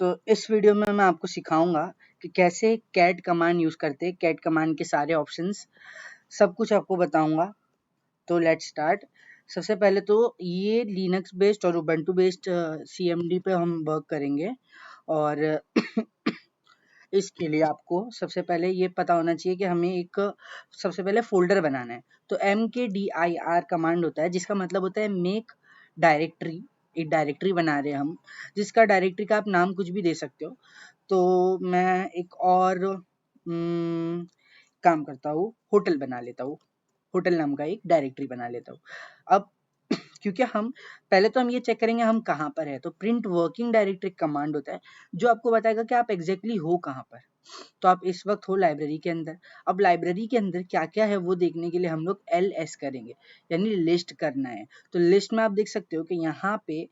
तो इस वीडियो में मैं आपको सिखाऊंगा कि कैसे कैट कमांड यूज करते हैं, कैट कमांड के सारे ऑप्शंस सब कुछ आपको बताऊंगा। तो लेट्स स्टार्ट। सबसे पहले तो ये लिनक्स बेस्ड और उबंटू बेस्ड सीएमडी पे हम वर्क करेंगे, और इसके लिए आपको सबसे पहले ये पता होना चाहिए कि हमें एक सबसे पहले फोल्डर बनाना है। तो mkdir कमांड होता है, जिसका मतलब होता है मेक डायरेक्टरी। एक डायरेक्टरी बना रहे हैं हम, जिसका डायरेक्टरी का आप नाम कुछ भी दे सकते हो। तो मैं एक और काम करता हूँ, होटल बना लेता हूँ। होटल नाम का एक डायरेक्टरी बना लेता हूँ। अब क्योंकि हम पहले तो हम ये चेक करेंगे हम कहाँ पर है। तो प्रिंट वर्किंग डायरेक्टरी कमांड होता है, जो आपको बताएगा कि आप एग्जैक्टली हो कहाँ पर। तो आप इस वक्त हो लाइब्रेरी के अंदर। अब लाइब्रेरी के अंदर क्या क्या है वो देखने के लिए हम लोग LS करेंगे, यानी लिस्ट करना है। तो लिस्ट में आप देख सकते हो कि यहाँ पे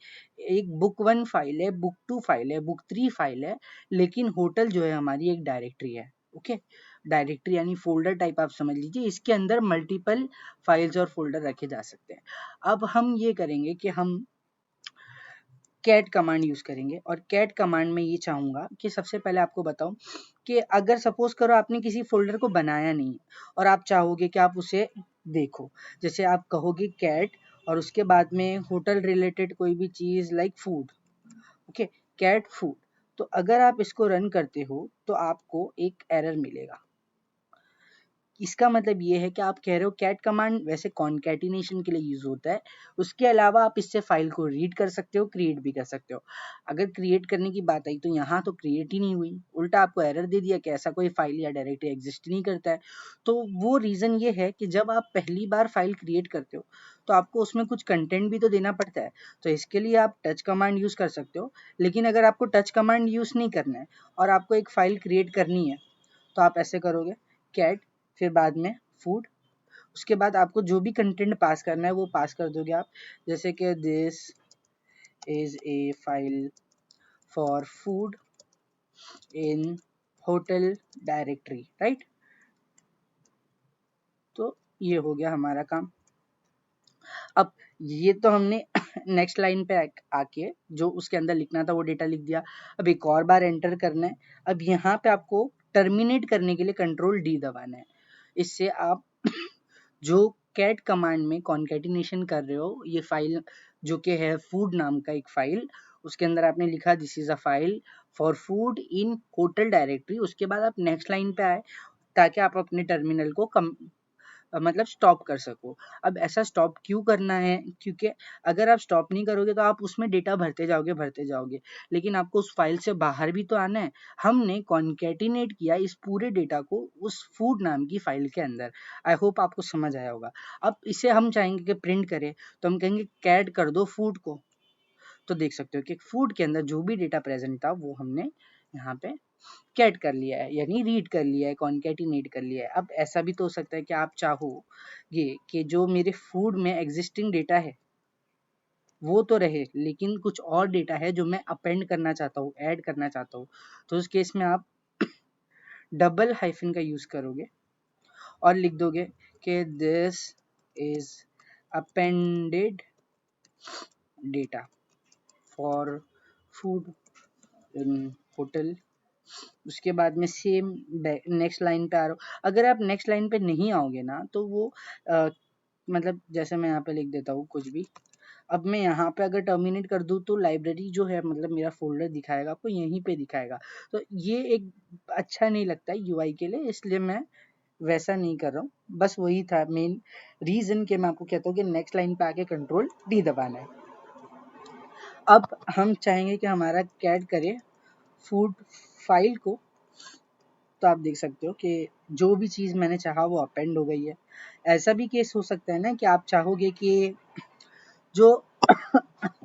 एक बुक 1 फाइल है, बुक 2 फाइल है, बुक 3 फाइल है, लेकिन होटल जो है हमारी एक डायरेक्टरी है। ओके, डायरेक्टरी यानी फोल्डर टाइप आप समझ लीजिए, इसके अंदर मल्टीपल फाइल्स और फोल्डर रखे जा सकते हैं। अब हम ये करेंगे कि हम कैट कमांड यूज करेंगे, और कैट कमांड में ये चाहूंगा कि सबसे पहले आपको बताऊं कि अगर सपोज करो आपने किसी फोल्डर को बनाया नहीं और आप चाहोगे कि आप उसे देखो, जैसे आप कहोगे कैट और उसके बाद में होटल रिलेटेड कोई भी चीज like food. Okay, cat food. तो अगर आप इसको रन करते हो तो आपको एक एरर मिलेगा। इसका मतलब ये है कि आप कह रहे हो कैट कमांड वैसे कॉन्कैटिनेशन के लिए यूज होता है, उसके अलावा आप इससे फाइल को रीड कर सकते हो, क्रिएट भी कर सकते हो। अगर क्रिएट करने की बात आई तो यहाँ तो क्रिएट ही नहीं हुई, उल्टा आपको एरर दे दिया कि ऐसा कोई फाइल या डायरेक्टरी एग्जिस्ट नहीं करता है। तो वो रीजन ये है कि जब आप पहली बार फाइल क्रिएट करते हो तो आपको उसमें कुछ कंटेंट भी तो देना पड़ता है। तो इसके लिए आप टच कमांड यूज कर सकते हो, लेकिन अगर आपको टच कमांड यूज नहीं करना है और आपको एक फाइल क्रिएट करनी है तो आप ऐसे करोगे, कैट फिर बाद में फूड, उसके बाद आपको जो भी कंटेंट पास करना है वो पास कर दोगे आप। जैसे कि this is a file for food in hotel directory, right. तो ये हो गया हमारा काम। अब ये तो हमने नेक्स्ट लाइन पे आके जो उसके अंदर लिखना था वो डेटा लिख दिया। अब एक और बार एंटर करना है। अब यहाँ पे आपको टर्मिनेट करने के लिए कंट्रोल D दबाना है। इससे आप जो कैट कमांड में कॉन्कैटिनेशन कर रहे हो, ये फाइल जो कि है फूड नाम का एक फाइल, उसके अंदर आपने लिखा this is a file for food in hotel directory. उसके बाद आप नेक्स्ट लाइन पे आए ताकि आप अपने टर्मिनल को मतलब स्टॉप कर सको। अब ऐसा स्टॉप क्यों करना है, क्योंकि अगर आप स्टॉप नहीं करोगे तो आप उसमें डेटा भरते जाओगे, लेकिन आपको उस फाइल से बाहर भी तो आना है। हमने कॉन्कैटिनेट किया इस पूरे डेटा को उस फूड नाम की फाइल के अंदर। आई होप आपको समझ आया होगा। अब इसे हम चाहेंगे कि प्रिंट करें, तो हम कहेंगे कैट कर दो फूड को। तो देख सकते हो कि फूड के अंदर जो भी डेटा प्रेजेंट था वो हमने यहाँ पे कैट कर लिया है, यानी रीड कर लिया है, कॉन्कैटिनेट कर लिया है। अब ऐसा भी तो हो सकता है कि आप चाहो ये कि जो मेरे फूड में एग्जिस्टिंग डेटा है वो तो रहे, लेकिन कुछ और डेटा है जो मैं अपेंड करना चाहता हूँ, ऐड करना चाहता हूँ। तो उस केस में आप डबल हाइफन का यूज करोगे और लिख दोगे कि this is appended data for food in hotel. उसके बाद में सेम नेक्स्ट लाइन पे आ रहा हूँ। अगर आप नेक्स्ट लाइन पे नहीं आओगे ना तो वो मतलब जैसे मैं यहाँ पे लिख देता हूँ कुछ भी। अब मैं यहाँ पे अगर टर्मिनेट कर दूँ तो लाइब्रेरी जो है मतलब मेरा फोल्डर दिखाएगा, आपको यहीं पे दिखाएगा। तो ये एक अच्छा नहीं लगता है यूआई के लिए, इसलिए मैं वैसा नहीं कर रहा हूँ। बस वही था मेन रीजन कि मैं आपको कहता हूँ कि नेक्स्ट लाइन पे आके कंट्रोल D दबाना है। अब हम चाहेंगे कि हमारा कैट करे फूड फाइल को। तो आप देख सकते हो कि जो भी चीज़ मैंने चाहा वो अपेंड हो गई है। ऐसा भी केस हो सकता है ना कि आप चाहोगे कि जो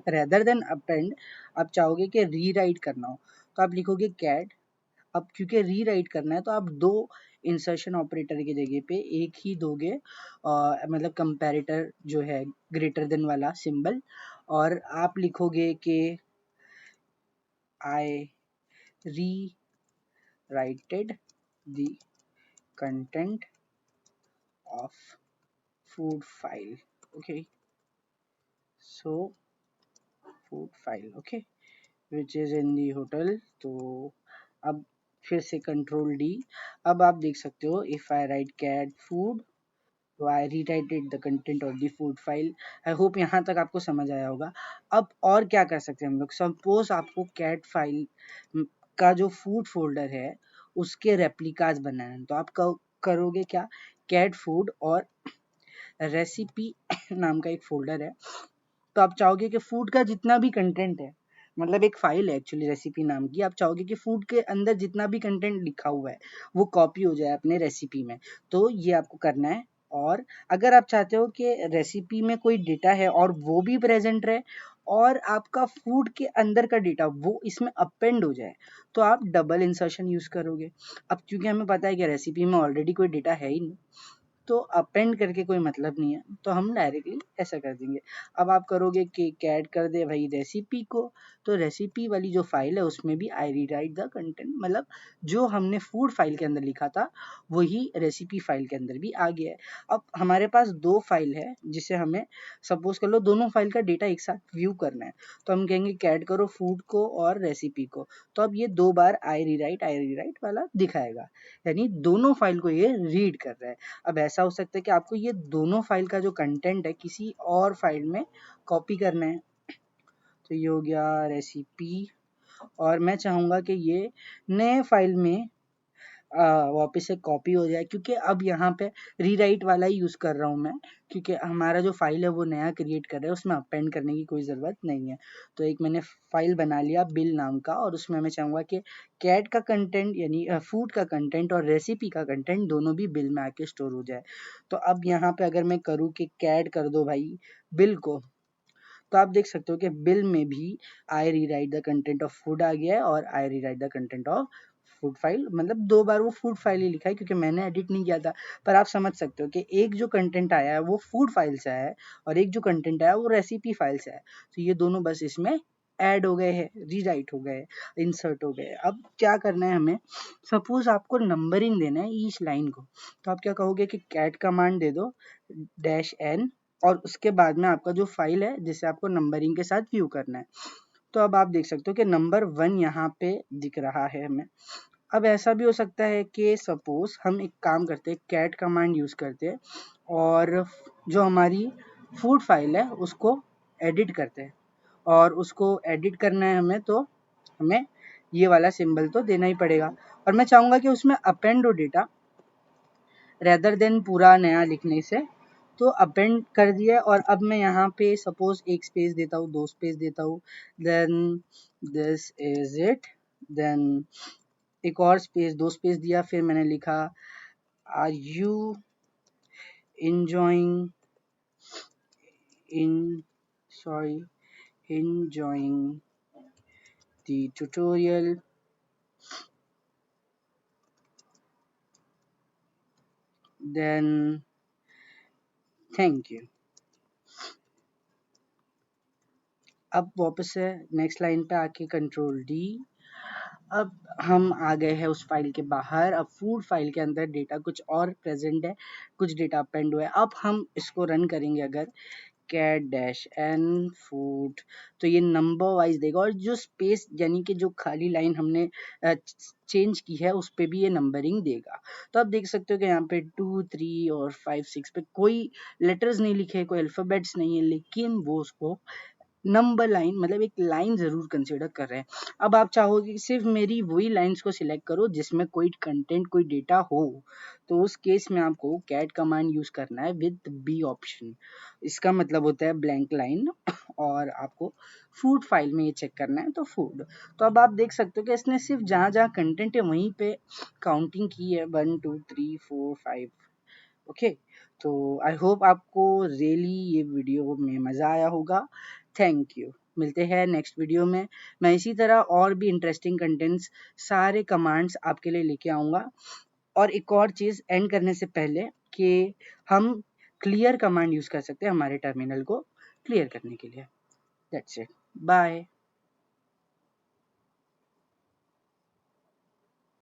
रेदर देन अपेंड आप चाहोगे कि रीराइट करना हो, तो आप लिखोगे कैट। अब क्योंकि रीराइट करना है तो आप दो इंसर्शन ऑपरेटर की जगह पे एक ही दोगे, मतलब कंपैरेटर जो है ग्रेटर देन वाला सिंबल, और आप लिखोगे कि I rewrited the content of food file. Okay, so food file. Okay, which is in the hotel. तो अब फिर से कंट्रोल डी। अब आप देख सकते हो if I write cat food तो I rewrited the content of the food file. I hope यहाँ तक आपको समझ आया होगा। अब और क्या कर सकते हैं हम लोग, सपोज आपको कैट फाइल का जो फूड फोल्डर है उसके रेप्लिकाज बनाए हैं, तो आप करोगे क्या, कैट फूड और रेसिपी नाम का एक फोल्डर है। तो आप चाहोगे कि फूड का जितना भी कंटेंट है, मतलब एक फाइल है एक्चुअली रेसिपी नाम की, आप चाहोगे कि फूड के अंदर जितना भी कंटेंट लिखा हुआ है वो कॉपी हो जाए अपने रेसिपी में। तो ये आपको करना है। और अगर आप चाहते हो कि रेसिपी में कोई डेटा है और वो भी प्रेजेंट रहे और आपका फूड के अंदर का डेटा वो इसमें अपेंड हो जाए, तो आप डबल इंसर्शन यूज करोगे। अब क्योंकि हमें पता है कि रेसिपी में ऑलरेडी कोई डेटा है ही नहीं, तो अपेंड करके कोई मतलब नहीं है, तो हम डायरेक्टली ऐसा कर देंगे। अब आप करोगे कि कैट कर दे भाई रेसिपी को, तो रेसिपी वाली जो फाइल है उसमें भी आई रीराइट द कंटेंट, मतलब जो हमने फूड फाइल के अंदर लिखा था वही रेसिपी फाइल के अंदर भी आ गया है। अब हमारे पास दो फाइल है जिसे हमें, सपोज कर लो दोनों फाइल का डेटा एक साथ व्यू करना है, तो हम कहेंगे कैट करो फूड को और रेसिपी को। तो अब ये दो बार आई रीराइट वाला दिखाएगा, यानी दोनों फाइल को ये रीड कर रहा है। अब ऐसा हो सकता है कि आपको ये दोनों फाइल का जो कंटेंट है किसी और फाइल में कॉपी करना है। तो ये हो गया रेसिपी, और मैं चाहूँगा कि ये नए फाइल में वापस से कॉपी हो जाए, क्योंकि अब यहाँ पे रीराइट वाला ही यूज़ कर रहा हूँ मैं, क्योंकि हमारा जो फाइल है वो नया क्रिएट कर रहे हैं, उसमें अपेंड करने की कोई ज़रूरत नहीं है। तो एक मैंने फाइल बना लिया बिल नाम का, और उसमें मैं चाहूँगा कि कैट का कंटेंट यानी फूड का कंटेंट और रेसिपी का कंटेंट दोनों भी बिल में आके स्टोर हो जाए। तो अब यहाँ पे अगर मैं करूँ कि कैट कर दो भाई बिल को, तो आप देख सकते हो कि बिल में भी I rewrite the content of food आ गया है और I rewrite the content of food file, मतलब दो बार वो फूड फाइल ही लिखा है क्योंकि मैंने एडिट नहीं किया था। पर आप समझ सकते हो कि एक जो कंटेंट आया है वो फूड फाइल से आया है और एक जो कंटेंट आया है वो रेसिपी फाइल से आया है। तो ये दोनों बस इसमें ऐड हो गए हैं, रीराइट हो गए, इंसर्ट हो गए। अब क्या करना है हमें, सपोज आपको नंबरिंग देना है ईच लाइन को, तो आप क्या कहोगे कि कैट कमांड दे दो -n, और उसके बाद में आपका जो फाइल है जिसे आपको नंबरिंग के साथ व्यू करना है। तो अब आप देख सकते हो कि नंबर 1 यहाँ पे दिख रहा है हमें। अब ऐसा भी हो सकता है कि सपोज हम एक काम करते हैं, कैट कमांड यूज करते हैं और जो हमारी फूड फाइल है उसको एडिट करते हैं, और उसको एडिट करना है हमें, तो हमें ये वाला सिंबल तो देना ही पड़ेगा। और मैं चाहूंगा कि उसमें अपेंड हो डेटा रेदर देन पूरा नया लिखने से, तो अपेंड कर दिया। और अब मैं यहाँ पे सपोज एक स्पेस देता हूँ, दो स्पेस देता हूँ, then this is it, then एक और स्पेस, दो स्पेस दिया, फिर मैंने लिखा are you enjoying in sorry enjoying the tutorial, then thank you। अब वापस से नेक्स्ट लाइन पे आके कंट्रोल डी। अब हम आ गए हैं उस फाइल के बाहर। अब फूड फाइल के अंदर डेटा कुछ और प्रेजेंट है, कुछ डेटा अपेंड हुआ है। अब हम इसको रन करेंगे अगर कैट डैश एन फूड, तो ये नंबर वाइज देगा, और जो स्पेस यानी कि जो खाली लाइन हमने चेंज की है उस पे भी ये नंबरिंग देगा। तो आप देख सकते हो कि यहाँ पे 2 3 और 5 6 पे कोई लेटर्स नहीं लिखे, कोई अल्फाबेट्स नहीं है, लेकिन वो उसको नंबर लाइन मतलब एक लाइन जरूर कंसिडर कर रहे हैं। अब आप चाहोगे कि सिर्फ मेरी वही लाइंस को सिलेक्ट करो जिसमें कोई कंटेंट कोई डेटा हो, तो उस केस में आपको कैट कमांड यूज करना है विद बी ऑप्शन। इसका मतलब होता है ब्लैंक लाइन, और आपको फूड फाइल में ये चेक करना है तो फूड। तो अब आप देख सकते हो कि इसने सिर्फ जहां जहां कंटेंट है वहीं पे काउंटिंग की है, 1 2 3 4 5। ओके, तो आई होप आपको रियली ये वीडियो में मज़ा आया होगा। थैंक यू, मिलते हैं नेक्स्ट वीडियो में। मैं इसी तरह और भी इंटरेस्टिंग कंटेंट्स, सारे कमांड्स आपके लिए लेके आऊँगा। और एक और चीज़ एंड करने से पहले कि हम क्लियर कमांड यूज़ कर सकते हैं हमारे टर्मिनल को क्लियर करने के लिए। That's it, bye.